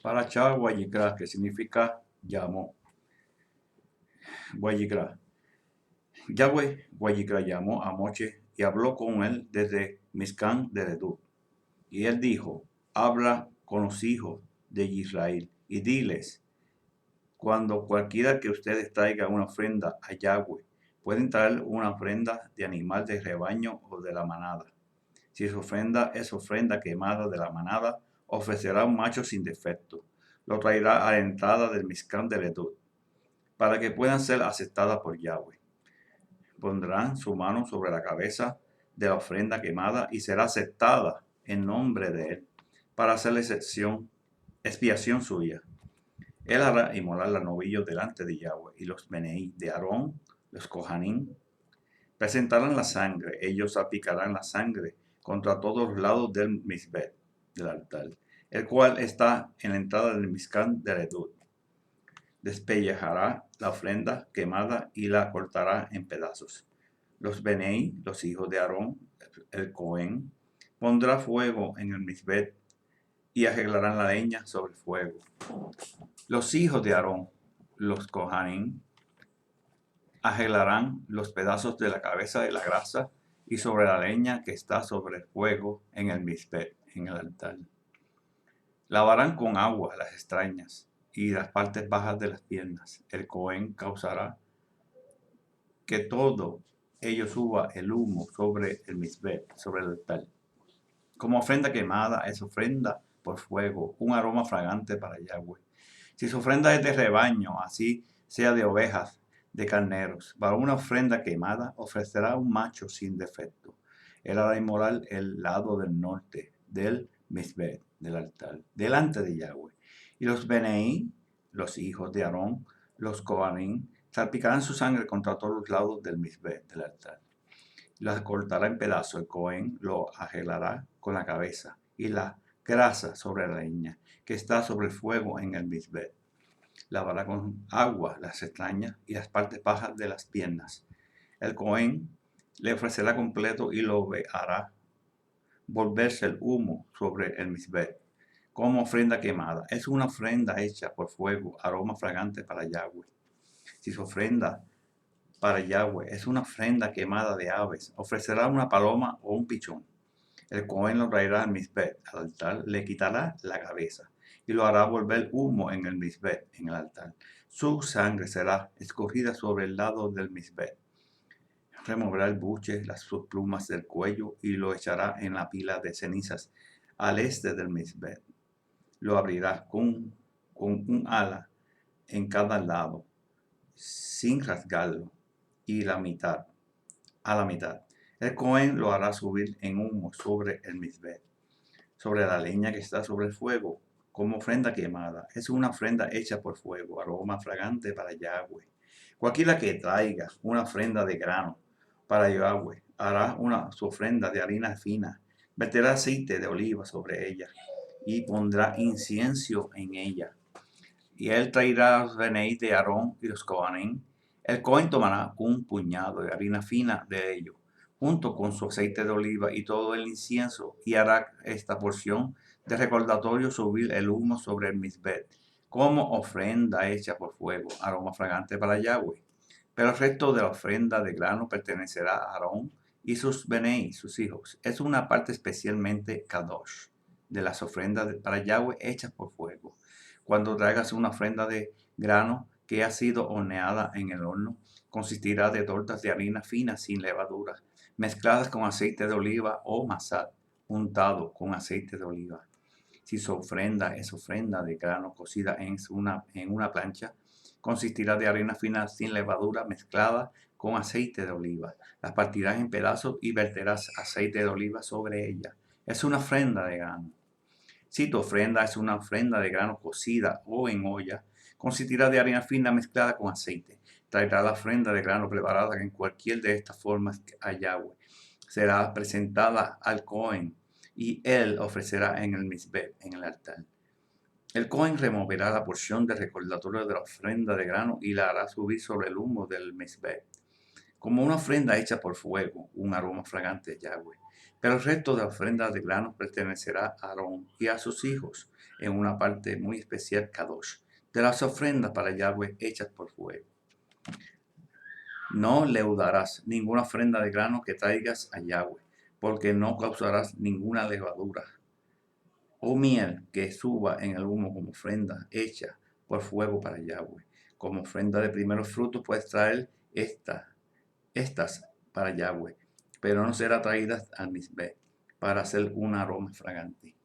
Parachá Guayicrá, que significa llamó. Guayicrá. Yahweh Guayicrá llamó a Moche y habló con él desde Miscán de Edú. Y él dijo, habla con los hijos de Israel y diles, cuando cualquiera que ustedes traiga una ofrenda a Yahweh, pueden traer una ofrenda de animal de rebaño o de la manada. Si su ofrenda es ofrenda quemada de la manada, ofrecerá un macho sin defecto. Lo traerá a la entrada del Miscán de Edú, para que puedan ser aceptadas por Yahweh. Pondrán su mano sobre la cabeza de la ofrenda quemada y será aceptada en nombre de él, para hacer la expiación suya. Él hará inmolar los novillos delante de Yahweh, y los Beneí de Aarón, los Kohanim, presentarán la sangre. Ellos salpicarán la sangre contra todos los lados del misbet, del altar, el cual está en la entrada del Miscán de Edú. Despellejará la ofrenda quemada y la cortará en pedazos. Los Beneí, los hijos de Aarón, el Cohen, pondrá fuego en el misbet y arreglarán la leña sobre el fuego. Los hijos de Aarón, los Kohanim, arreglarán los pedazos de la cabeza de la grasa y sobre la leña que está sobre el fuego en el misbet, en el altar. Lavarán con agua las extrañas y las partes bajas de las piernas. El Cohen causará que todo ello suba el humo sobre el misbet, sobre el altar. Como ofrenda quemada es ofrenda por fuego, un aroma fragante para Yahweh. Si su ofrenda es de rebaño, así sea de ovejas, de carneros, para una ofrenda quemada ofrecerá un macho sin defecto. Él hará inmolar el lado del norte del misbet, del altar, delante de Yahweh. Y los Beneí, los hijos de Aarón, los Kohanim, salpicarán su sangre contra todos los lados del misbet, del altar. La cortará en pedazos. El Cohen lo arreglará con la cabeza y la grasa sobre la leña que está sobre el fuego en el misbet. Lavará con agua las extrañas y las partes bajas de las piernas. El Cohen le ofrecerá completo y lo hará volverse el humo sobre el misbet como ofrenda quemada. Es una ofrenda hecha por fuego, aroma fragante para Yahweh. Si su ofrenda para Yahweh es una ofrenda quemada de aves, ofrecerá una paloma o un pichón. El Cohen lo traerá al misbet, al altar, le quitará la cabeza y lo hará volver humo en el misbet, en el altar. Su sangre será escurrida sobre el lado del misbet. Removerá el buche, las plumas del cuello y lo echará en la pila de cenizas al este del misbet. Lo abrirá con un ala en cada lado, sin rasgarlo, y a la mitad. El Cohen lo hará subir en humo sobre el misbet, sobre la leña que está sobre el fuego, como ofrenda quemada. Es una ofrenda hecha por fuego, aroma fragante para Yahweh. Cualquiera que traiga una ofrenda de grano para Yahweh hará su ofrenda de harina fina, verterá aceite de oliva sobre ella y pondrá incienso en ella. Y él traerá los Beneí de Aarón y los Kohanim. El Cohen tomará un puñado de harina fina de ellos, junto con su aceite de oliva y todo el incienso, y hará esta porción de recordatorio subir el humo sobre el misbet, como ofrenda hecha por fuego, aroma fragante para Yahweh. Pero el resto de la ofrenda de grano pertenecerá a Aarón y sus Beneí, sus hijos. Es una parte especialmente kadosh de las ofrendas para Yahweh hechas por fuego. Cuando traigas una ofrenda de grano que ha sido horneada en el horno, consistirá de tortas de harina fina sin levadura, mezcladas con aceite de oliva o masat, untado con aceite de oliva. Si su ofrenda es ofrenda de grano cocida en una plancha, consistirá de harina fina sin levadura mezclada con aceite de oliva. Las partirás en pedazos y verterás aceite de oliva sobre ella. Es una ofrenda de grano. Si tu ofrenda es una ofrenda de grano cocida o en olla, consistirá de harina fina mezclada con aceite. Traerá la ofrenda de grano preparada en cualquier de estas formas a Yahweh. Será presentada al Cohen y él ofrecerá en el misbet, en el altar. El Cohen removerá la porción de recordatorio de la ofrenda de grano y la hará subir sobre el humo del misbet, como una ofrenda hecha por fuego, un aroma fragante a Yahweh. Pero el resto de la ofrenda de grano pertenecerá a Aarón y a sus hijos. en una parte muy especial, Kadosh, de las ofrendas para Yahweh hechas por fuego. No leudarás ninguna ofrenda de grano que traigas a Yahweh, porque no causarás ninguna levadura o miel que suba en el humo como ofrenda hecha por fuego para Yahweh. Como ofrenda de primeros frutos puedes traer estas para Yahweh, pero no será traídas al Mizbeh para hacer un aroma fragante.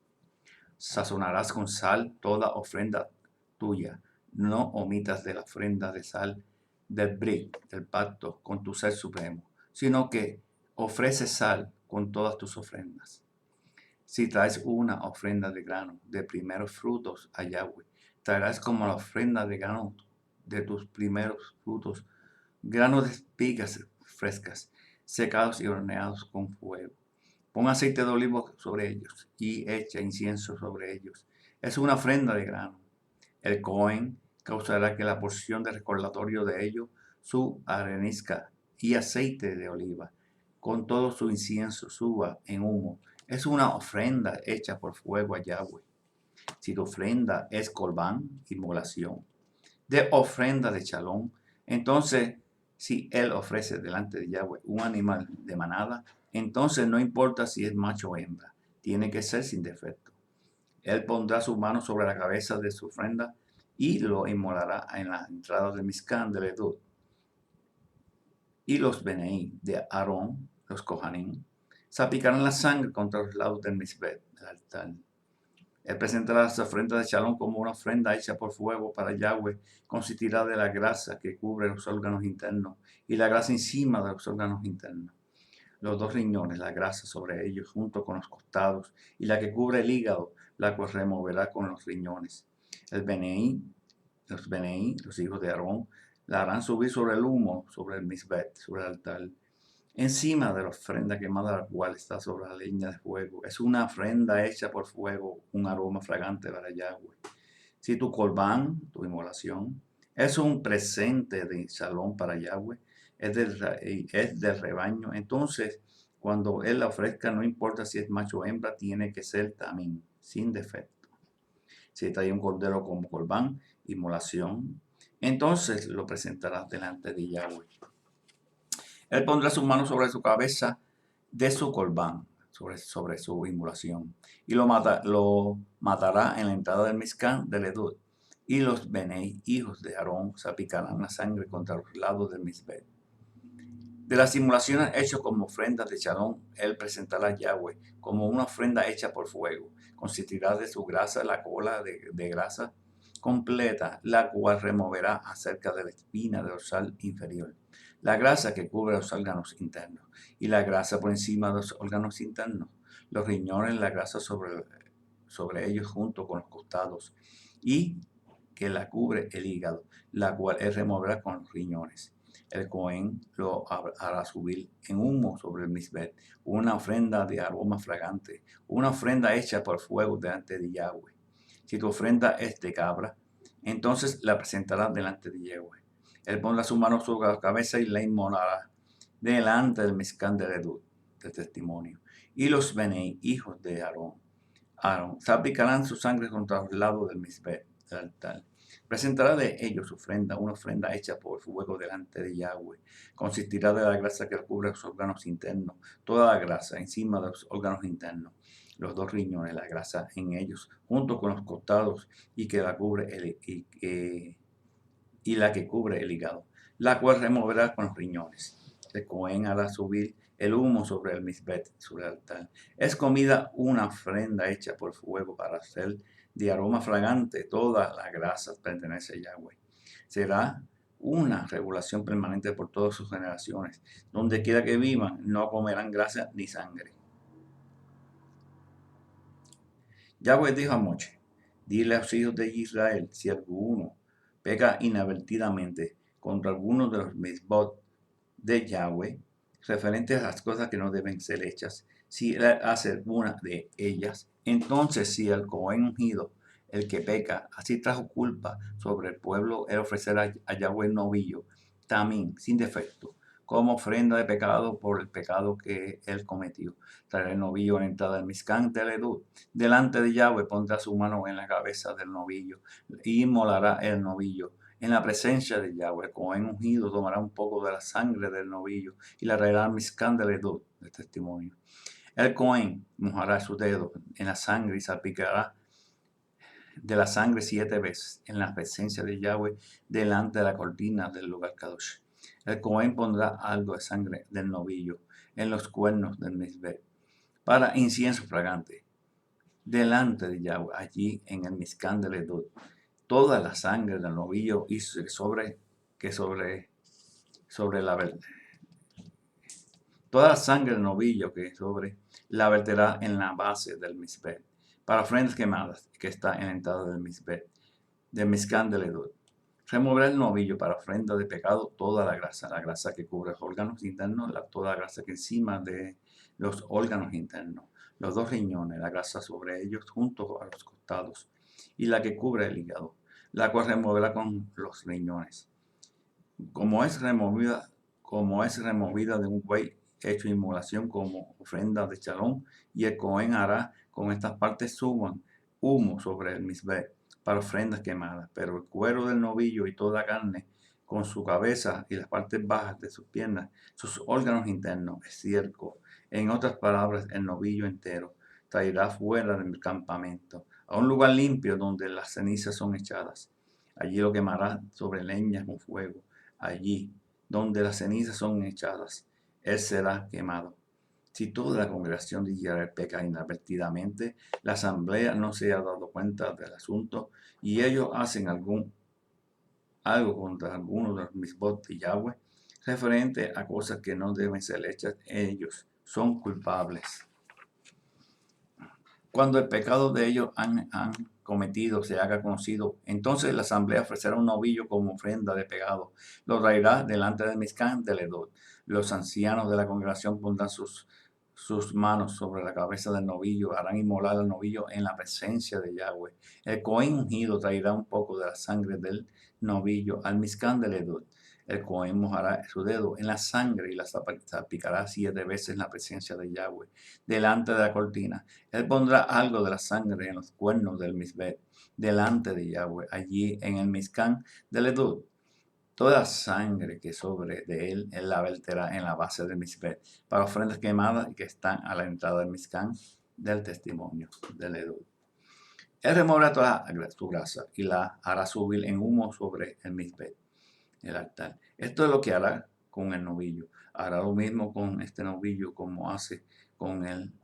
Sazonarás con sal toda ofrenda tuya. No omitas de la ofrenda de sal del brit, del pacto con tu ser supremo, sino que ofrece sal con todas tus ofrendas. Si traes una ofrenda de grano de primeros frutos a Yahweh, traerás como la ofrenda de grano de tus primeros frutos, granos de espigas frescas, secados y horneados con fuego. Pon aceite de olivo sobre ellos y echa incienso sobre ellos. Es una ofrenda de grano. El Cohen causará que la porción de recordatorio de ello, su arenisca y aceite de oliva, con todo su incienso suba en humo. Es una ofrenda hecha por fuego a Yahweh. Si tu ofrenda es colbán, inmolación, de ofrenda de chalón, entonces si él ofrece delante de Yahweh un animal de manada, entonces no importa si es macho o hembra, tiene que ser sin defecto. Él pondrá su mano sobre la cabeza de su ofrenda y lo inmolará en las entradas de Mizcán de Ledud. Y los Beneí de Aarón, los Kohanim, salpicarán la sangre contra los lados del Mizbet, del altar. Él presentará las ofrendas de Shalom como una ofrenda hecha por fuego para Yahweh. Consistirá de la grasa que cubre los órganos internos y la grasa encima de los órganos internos. Los dos riñones, la grasa sobre ellos junto con los costados y la que cubre el hígado, la cual removerá con los riñones. Los Beneí, los hijos de Aarón, la harán subir sobre el humo, sobre el Mizbet, sobre el altar. Encima de la ofrenda quemada, la cual está sobre la leña de fuego. Es una ofrenda hecha por fuego, un aroma fragante para Yahweh. Si tu corbán, tu inmolación, es un presente de Shalom para Yahweh, es del rebaño, entonces cuando él la ofrezca, no importa si es macho o hembra, tiene que ser también, sin defecto. Si trae un cordero como corbán, inmolación, entonces lo presentarás delante de Yahweh. Él pondrá su mano sobre su cabeza de su corbán, sobre su inmolación, y lo matará en la entrada del Mizcán de Ledud. Y los Benei, hijos de Aarón, salpicarán la sangre contra los lados del Mizbet. De las inmolaciones hechas como ofrendas de Shalom, él presentará a Yahweh como una ofrenda hecha por fuego. Consistirá de su grasa la cola de grasa completa, la cual removerá acerca de la espina dorsal inferior, la grasa que cubre los órganos internos y la grasa por encima de los órganos internos, los riñones, la grasa sobre ellos junto con los costados y que la cubre el hígado, la cual él removerá con los riñones. El Cohen lo hará subir en humo sobre el Mizbet, una ofrenda de aroma fragante, una ofrenda hecha por fuego delante de Yahweh. Si tu ofrenda es de cabra, entonces la presentará delante de Yahweh. Él pondrá su mano sobre la cabeza y la inmolará delante del Mizcán de Ledud, de testimonio. Y los Benei, hijos de Aarón, salpicarán su sangre contra los lados del Mizbet, del altar. Presentará de ellos ofrenda, una ofrenda hecha por fuego delante de Yahweh. Consistirá de la grasa que cubre los órganos internos, toda la grasa encima de los órganos internos, los dos riñones, la grasa en ellos, junto con los costados y que la cubre y la que cubre el hígado, la cual removerá con los riñones. El Cohen hará subir el humo sobre el Mizbet, sobre el altar. Es comida una ofrenda hecha por fuego para hacer de aroma fragante. Toda la grasa pertenece a Yahweh. Será una regulación permanente por todas sus generaciones. Donde quiera que vivan, no comerán grasa ni sangre. Yahweh dijo a Moche, dile a los hijos de Israel, si alguno peca inadvertidamente contra alguno de los Mizbot de Yahweh, referentes a las cosas que no deben ser hechas, si él hace una de ellas, entonces si el Cohen ungido, el que peca, así trajo culpa sobre el pueblo, él ofrecerá a Yahweh novillo, también sin defecto, como ofrenda de pecado por el pecado que él cometió. Traerá el novillo a la entrada del Mizcán del Edud. Delante de Yahweh pondrá su mano en la cabeza del novillo y inmolará el novillo. En la presencia de Yahweh, como en ungido, tomará un poco de la sangre del novillo y la traerá al Mizcán del Edud, de testimonio. El Cohen mojará su dedo en la sangre y salpicará de la sangre 7 veces en la presencia de Yahweh delante de la cortina del lugar Kadosh. El Cohen pondrá algo de sangre del novillo en los cuernos del Mizbeh para incienso fragante delante de Yahweh, allí en el Mizcán del Edud. Toda la sangre del novillo y sobre la toda la sangre del novillo que sobre la verterá en la base del Mizbeh para ofrendas quemadas que está en la entrada del Mizbeh, del Mizcán del Edud. Removerá el novillo para ofrenda de pecado toda la grasa que cubre los órganos internos, toda la grasa que encima de los órganos internos, los 2 riñones, la grasa sobre ellos junto a los costados, y la que cubre el hígado, la cual removerá con los riñones. Como es removida de un buey hecho inmolación como ofrenda de chalón, y el Cohen hará con estas partes suban humo sobre el Mizbeh para ofrendas quemadas, pero el cuero del novillo y toda carne, con su cabeza y las partes bajas de sus piernas, sus órganos internos, estiércol, en otras palabras, el novillo entero, traerá fuera del campamento, a un lugar limpio donde las cenizas son echadas. Allí lo quemará sobre leña con fuego. Allí donde las cenizas son echadas, él será quemado. Si toda la congregación de Israel peca inadvertidamente, la asamblea no se ha dado cuenta del asunto y ellos hacen algo contra alguno de los misbot de Yahweh, referente a cosas que no deben ser hechas, ellos son culpables. Cuando el pecado de ellos han cometido se haga conocido, entonces la asamblea ofrecerá un novillo como ofrenda de pecado. Lo traerá delante del Mizcán del Edud. Los ancianos de la congregación pondrán sus manos sobre la cabeza del novillo, harán inmolar al novillo en la presencia de Yahweh. El Cohen ungido traerá un poco de la sangre del novillo al Mizcán del Edud. El Cohen mojará su dedo en la sangre y la salpicará 7 veces en la presencia de Yahweh, delante de la cortina. Él pondrá algo de la sangre en los cuernos del Mizbeh, delante de Yahweh, allí en el Mizcán del Edud. Toda sangre que sobre de él la verterá en la base del Mizbeh, para ofrendas quemadas y que están a la entrada del Mizcán del testimonio del Edud. Él removerá toda su grasa y la hará subir en humo sobre el Mizbeh, el altar. Esto es lo que hará con el novillo. Hará lo mismo con este novillo como hace con el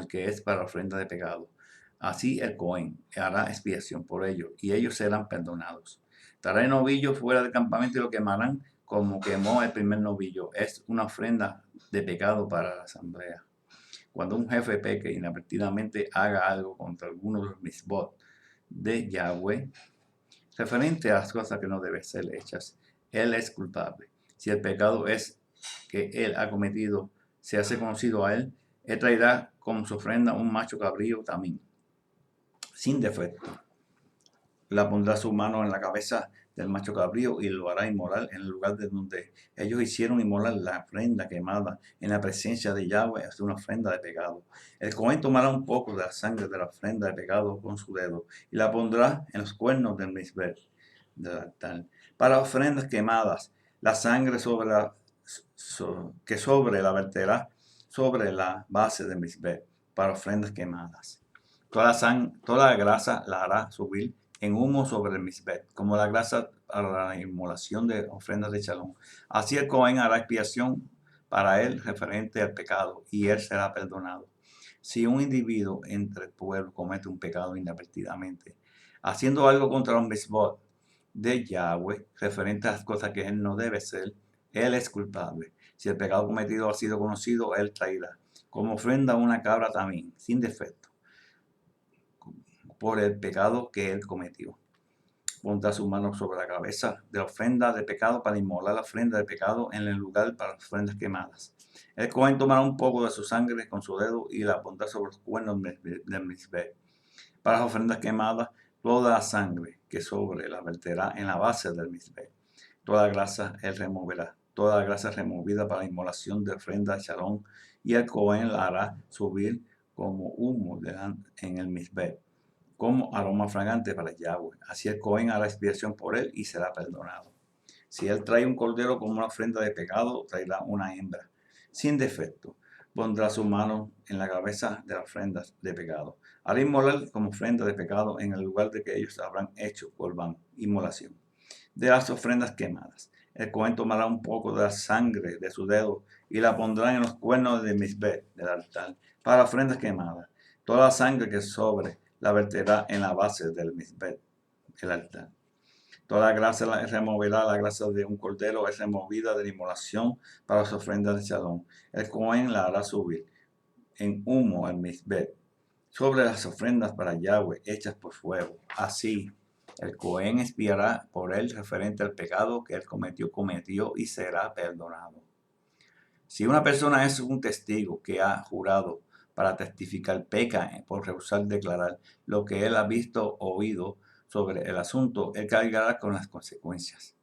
que es para ofrenda de pecado. Así el Cohen hará expiación por ellos, y ellos serán perdonados. Traerá el novillo fuera del campamento y lo quemarán como quemó el primer novillo. Es una ofrenda de pecado para la asamblea. Cuando un jefe peque inadvertidamente haga algo contra alguno de los misbot de Yahweh, referente a las cosas que no deben ser hechas, él es culpable. Si el pecado es que él ha cometido se hace conocido a él, él traerá como su ofrenda un macho cabrío también, sin defecto. La pondrá su mano en la cabeza del macho cabrío y lo hará inmolar en el lugar de donde ellos hicieron inmolar la ofrenda quemada en la presencia de Yahweh, es una ofrenda de pecado. El Cohen tomará un poco de la sangre de la ofrenda de pecado con su dedo y la pondrá en los cuernos del Mizbeh, del altar. Para ofrendas quemadas, la sangre que sobre la verterá sobre la base del Mizbeh para ofrendas quemadas. Toda la grasa la hará subir en humo sobre el Mizbeh, como la grasa para la inmolación de ofrendas de shalom. Así el Cohen hará expiación para él referente al pecado, y él será perdonado. Si un individuo entre el pueblo comete un pecado inadvertidamente, haciendo algo contra un misbot de Yahweh, referente a las cosas que él no debe ser, él es culpable. Si el pecado cometido ha sido conocido, él traerá como ofrenda una cabra también, sin defecto, por el pecado que él cometió. Pondrá su mano sobre la cabeza de la ofrenda de pecado para inmolar la ofrenda de pecado en el lugar para las ofrendas quemadas. El Cohen tomará un poco de su sangre con su dedo y la pondrá sobre los cuernos del Mizbeh. Para las ofrendas quemadas, toda la sangre que sobre la verterá en la base del Mizbeh. Toda grasa él removerá. toda la grasa removida para la inmolación de ofrenda de Shalom, y el Cohen la hará subir como humo en el misbeh, como aroma fragante para Yahweh. Así el Cohen hará expiación por él y será perdonado. Si él trae un cordero como una ofrenda de pecado, traerá una hembra sin defecto. Pondrá su mano en la cabeza de la ofrenda de pecado. Hará inmolar como ofrenda de pecado en el lugar de que ellos habrán hecho corbán, inmolación de las ofrendas quemadas. El Cohen tomará un poco de la sangre de su dedo y la pondrá en los cuernos de misbeh, del altar, para ofrendas quemadas. Toda la sangre que sobre la verterá en la base del misbeh, el altar. Toda la grasa removerá la grasa de un cordero, es removida de la inmolación para las ofrendas de Shalom. El Cohen la hará subir en humo al misbeh, sobre las ofrendas para Yahweh hechas por fuego. Así, el Cohen expiará por él referente al pecado que él cometió y será perdonado. Si una persona es un testigo que ha jurado para testificar, peca por rehusar declarar lo que él ha visto o oído sobre el asunto, él cargará con las consecuencias.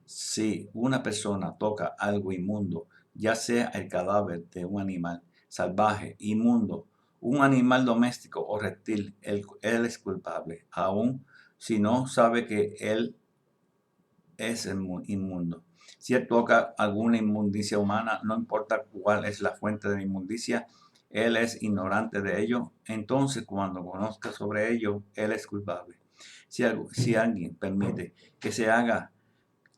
Si una persona toca algo inmundo, ya sea el cadáver de un animal salvaje, inmundo, un animal doméstico o reptil, él es culpable, aun si no sabe que él es inmundo. Si él toca alguna inmundicia humana, no importa cuál es la fuente de la inmundicia, él es ignorante de ello. Entonces, cuando conozca sobre ello, él es culpable. Si alguien permite que salga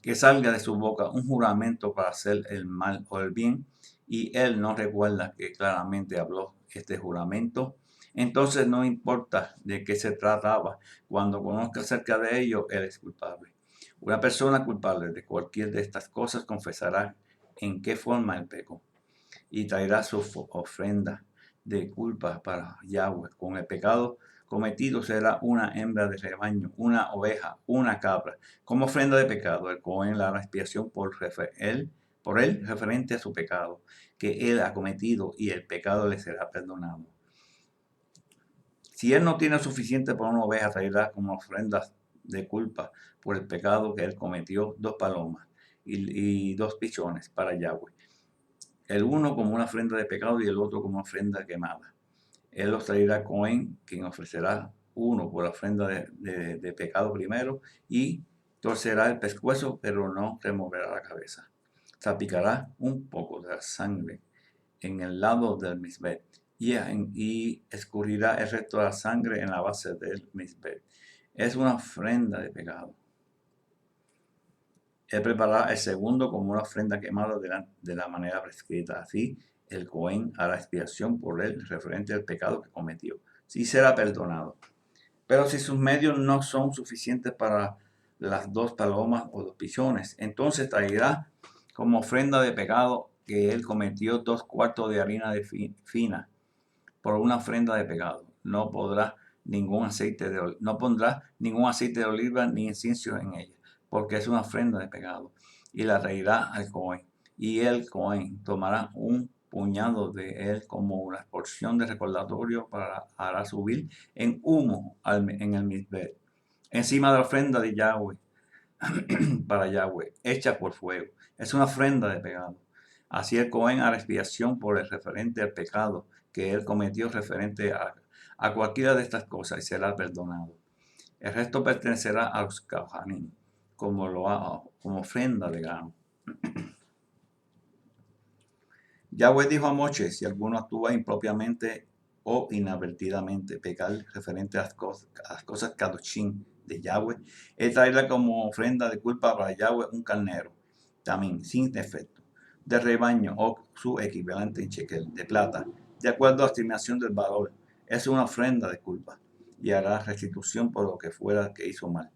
de su boca un juramento para hacer el mal o el bien, y él no recuerda que claramente habló este juramento, entonces no importa de qué se trataba, cuando conozca acerca de ello, él es culpable. Una persona culpable de cualquier de estas cosas confesará en qué forma el pecó y traerá su ofrenda de culpa para Yahweh. Con el pecado cometido será una hembra de rebaño, una oveja, una cabra. Como ofrenda de pecado, el Cohen la hará expiación por él referente a su pecado que él ha cometido, y el pecado le será perdonado. Si él no tiene suficiente para una oveja, traerá como ofrendas de culpa por el pecado que él cometió 2 palomas y 2 pichones para Yahweh. El uno como una ofrenda de pecado y el otro como ofrenda quemada. Él los traerá a Cohen, quien ofrecerá uno por la ofrenda de pecado primero, y torcerá el pescuezo, pero no removerá la cabeza. Salpicará un poco de la sangre en el lado del misbeh y escurrirá el resto de la sangre en la base del misbeh. Es una ofrenda de pecado. Él preparará el segundo como una ofrenda quemada de la manera prescrita. Así, el Cohen hará expiación por él referente al pecado que cometió. Sí será perdonado. Pero si sus medios no son suficientes para las 2 palomas o 2 pichones, entonces traerá como ofrenda de pecado que él cometió 2 cuartos de harina fina por una ofrenda de pecado. No pondrá ningún aceite de oliva ni incienso en ella, porque es una ofrenda de pecado, y la traerá al Cohen. Y el Cohen tomará un puñado de él como una porción de recordatorio hará subir en humo en el misbeh, encima de la ofrenda de Yahweh, para Yahweh, hecha por fuego. Es una ofrenda de pecado. Así el Cohen hará expiación por el referente al pecado que él cometió referente a cualquiera de estas cosas, y será perdonado. El resto pertenecerá a los Kohanim, como ofrenda de grano. Yahweh dijo a Moshe: si alguno actúa impropiamente o inadvertidamente pecar referente a las cosas kadoshim de Yahweh, él traerá como ofrenda de culpa para Yahweh un carnero, también sin defecto, de rebaño o su equivalente en shekel de plata, de acuerdo a la estimación del valor. Es una ofrenda de culpa, y hará restitución por lo que fuera que hizo mal,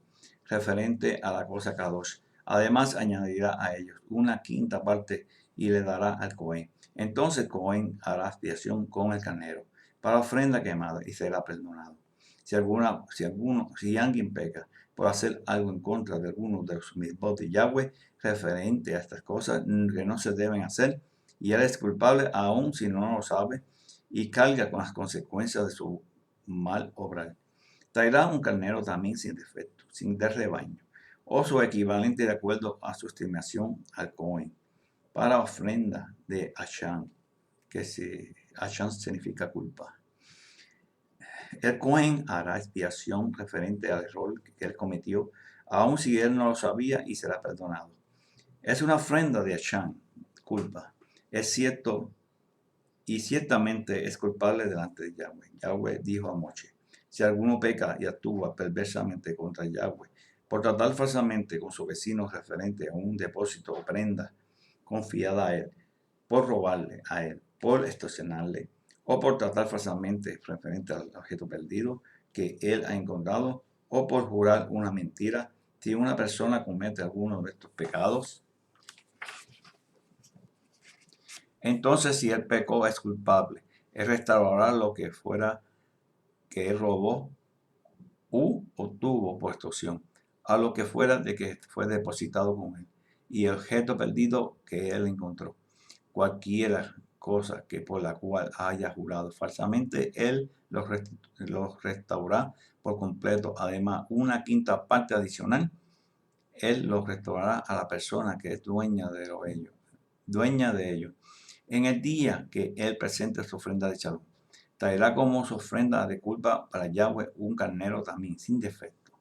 referente a la cosa kadosh. Además, añadirá a ellos una quinta parte y le dará al Cohen. Entonces Cohen hará expiación con el carnero para ofrenda quemada y será perdonado. Si alguien peca por hacer algo en contra de alguno de los misbot de Yahweh referente a estas cosas que no se deben hacer, y él es culpable aun si no lo sabe, y carga con las consecuencias de su mal obrar. Traerá un carnero también sin defecto, sin de rebaño, o su equivalente de acuerdo a su estimación al Cohen. para ofrenda de Achan, Achan significa culpa. El Cohen hará expiación referente al error que él cometió, aun si él no lo sabía, y será perdonado. Es una ofrenda de Achan, culpa. Es cierto y ciertamente es culpable delante de Yahweh. Yahweh dijo a Moche: si alguno peca y actúa perversamente contra Yahweh, por tratar falsamente con su vecino referente a un depósito o prenda confiada a él, por robarle a él, por extorsionarle, o por tratar falsamente referente al objeto perdido que él ha encontrado, o por jurar una mentira, si una persona comete alguno de estos pecados, entonces si él pecó es culpable. Él restaurará lo que fuera que él robó u obtuvo por extorsión, a lo que fuera de que fue depositado con él, y el objeto perdido que él encontró. Cualquiera cosa que por la cual haya jurado falsamente, él los restaurará por completo. Además, una quinta parte adicional, él los restaurará a la persona que es dueña de ellos. En el día que él presente su ofrenda de shalom, traerá como su ofrenda de culpa para Yahweh un carnero también sin defecto,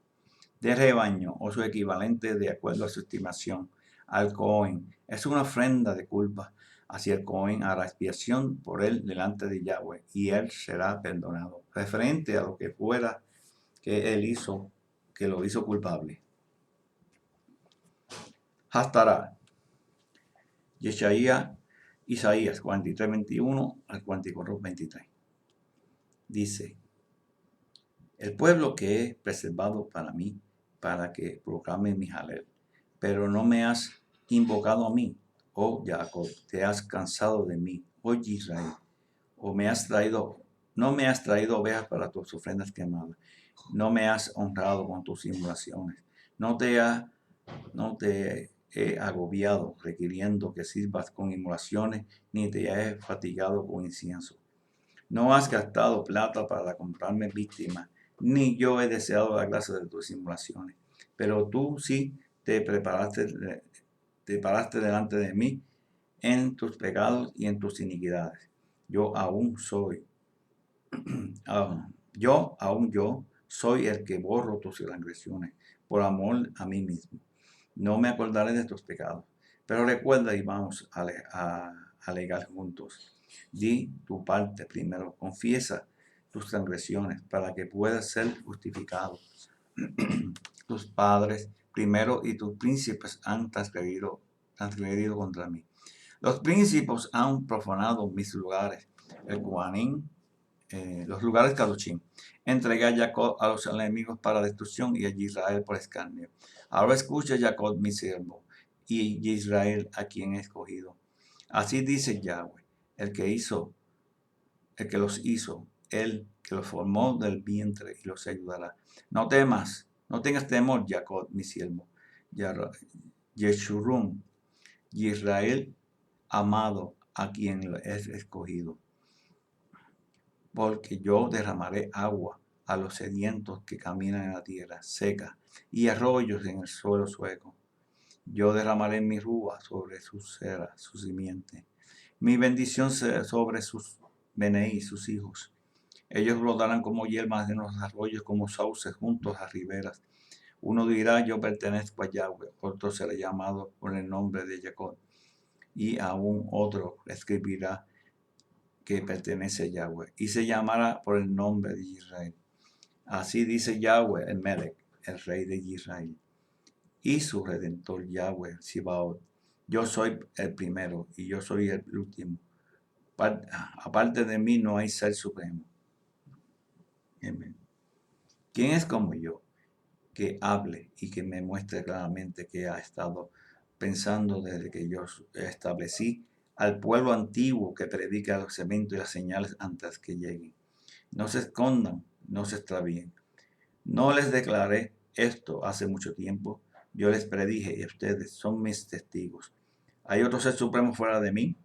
de rebaño o su equivalente de acuerdo a su estimación. Al Cohen es una ofrenda de culpa. Así el Cohen hará expiación por él delante de Yahweh y él será perdonado, referente a lo que fuera que él hizo, que lo hizo culpable. Haftarah, Isaías 43, 21 al 44, 23. Dice: el pueblo que he preservado para mí, para que proclame mi jalel, pero no me has invocado a mí, oh Jacob, te has cansado de mí, oh Israel, no me has traído ovejas para tus ofrendas quemadas, no me has honrado con tus inmolaciones, no te he agobiado requiriendo que sirvas con inmolaciones, ni te he fatigado con incienso. No has gastado plata para comprarme víctimas, ni yo he deseado la gracia de tus simulaciones. Pero tú sí te paraste delante de mí en tus pecados y en tus iniquidades. Yo soy el que borro tus transgresiones por amor a mí mismo. No me acordaré de tus pecados. Pero recuerda y vamos a alegar juntos. Di tu parte primero, confiesa tus transgresiones para que puedas ser justificado. Tus padres primero y tus príncipes han transgredido contra mí. Los príncipes han profanado mis lugares, el Kohanim, los lugares Kadoshim. Entregué a Jacob a los enemigos para destrucción y a Israel por escarnio. Ahora escucha Jacob mi siervo y Israel a quien he escogido. Así dice Yahweh, el que los hizo, el que los formó del vientre y los ayudará. No temas, no tengas temor, Jacob, mi siervo. Yeshurun, Israel amado, a quien es escogido. Porque yo derramaré agua a los sedientos que caminan en la tierra seca y arroyos en el suelo seco. Yo derramaré mi rúa sobre sus ceras, su simiente. Mi bendición sobre sus Beneí, sus hijos. Ellos brotarán como hierbas en los arroyos, como sauces juntos a riberas. Uno dirá: yo pertenezco a Yahweh. Otro será llamado por el nombre de Jacob. Y aún otro escribirá que pertenece a Yahweh. Y se llamará por el nombre de Israel. Así dice Yahweh, el Melech, el rey de Israel. Y su redentor Yahweh, Sibaot. Yo soy el primero y yo soy el último. Aparte de mí no hay ser supremo. Amén. ¿Quién es como yo, que hable y que me muestre claramente que ha estado pensando desde que yo establecí al pueblo antiguo que predica los eventos y las señales antes que lleguen? No se escondan, no se extravíen. No les declaré esto hace mucho tiempo. Yo les predije y ustedes son mis testigos. ¿Hay otro ser supremo fuera de mí?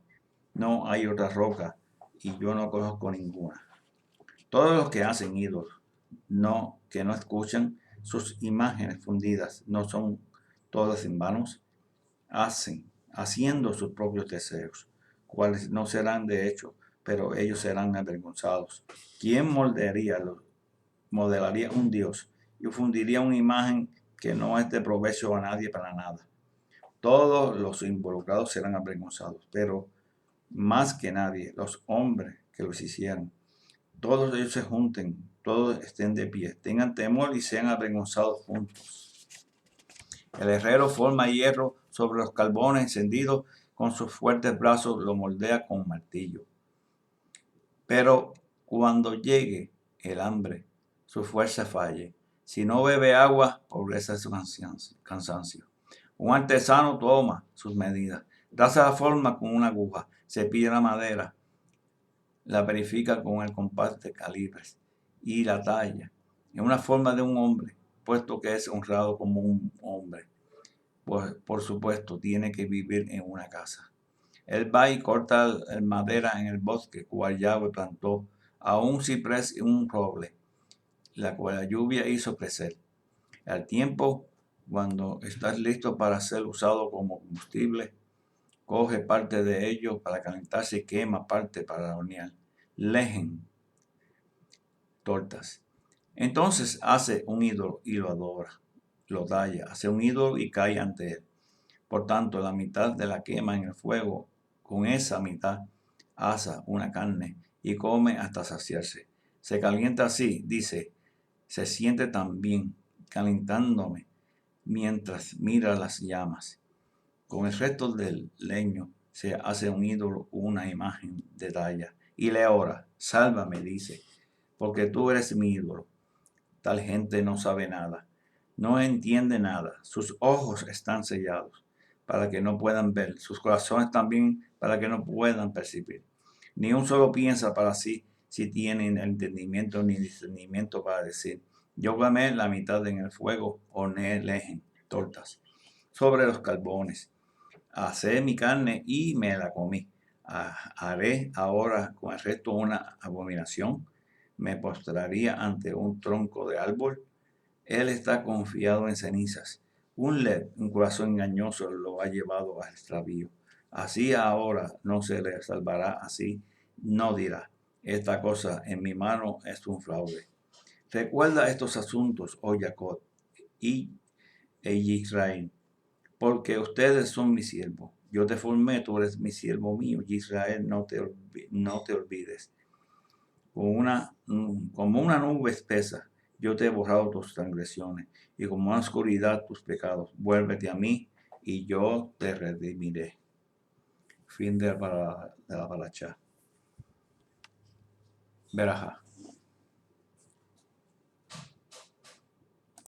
No hay otra roca y yo no conozco ninguna. Todos los que hacen ídolos, que no escuchan sus imágenes fundidas, no son todas en vanos. haciendo sus propios deseos, cuales no serán de hecho, pero ellos serán avergonzados. ¿Quién modelaría un Dios y fundiría una imagen que no es de provecho a nadie para nada? Todos los involucrados serán avergonzados, pero más que nadie, los hombres que los hicieron. Todos ellos se junten, todos estén de pie, tengan temor y sean avergonzados juntos. El herrero forma hierro sobre los carbones encendidos, con sus fuertes brazos lo moldea con martillo. Pero cuando llegue el hambre, su fuerza falle. Si no bebe agua, progresa su cansancio. Un artesano toma sus medidas, traza la forma con una aguja, cepilla la madera, la verifica con el compás de calibres y la talla en una forma de un hombre, puesto que es honrado como un hombre. Pues, por supuesto, tiene que vivir en una casa. Él va y corta madera en el bosque, cual Yahweh plantó, a un ciprés y un roble, la cual la lluvia hizo crecer. Al tiempo, cuando estás listo para ser usado como combustible, coge parte de ello para calentarse y quema parte para hornear. Lejen, tortas. Entonces hace un ídolo y lo adora, lo talla, hace un ídolo y cae ante él. Por tanto, la mitad de la quema en el fuego, con esa mitad asa una carne y come hasta saciarse. Se calienta así, dice, se siente tan bien, calentándome mientras mira las llamas. Con el resto del leño se hace un ídolo, una imagen de talla, y le ora, sálvame, dice, porque tú eres mi ídolo. Tal gente no sabe nada, no entiende nada, sus ojos están sellados para que no puedan ver, sus corazones también para que no puedan percibir. Ni un solo piensa para sí si tienen entendimiento ni discernimiento para decir, yo quemé la mitad en el fuego, horneé lejen, tortas, sobre los carbones, asé mi carne y me la comí. Haré ahora con el resto una abominación. Me postraría ante un tronco de árbol. Él está confiado en cenizas. Un corazón engañoso lo ha llevado al extravío. Así ahora no se le salvará, así no dirá, esta cosa en mi mano es un fraude. Recuerda estos asuntos, oh Jacob y Israel, porque ustedes son mi siervo. Yo te formé, tú eres mi siervo mío. Israel, no te olvides. Como una nube espesa, yo te he borrado tus transgresiones, y como una oscuridad tus pecados. Vuélvete a mí, y yo te redimiré. Fin de la paracha. Berajá.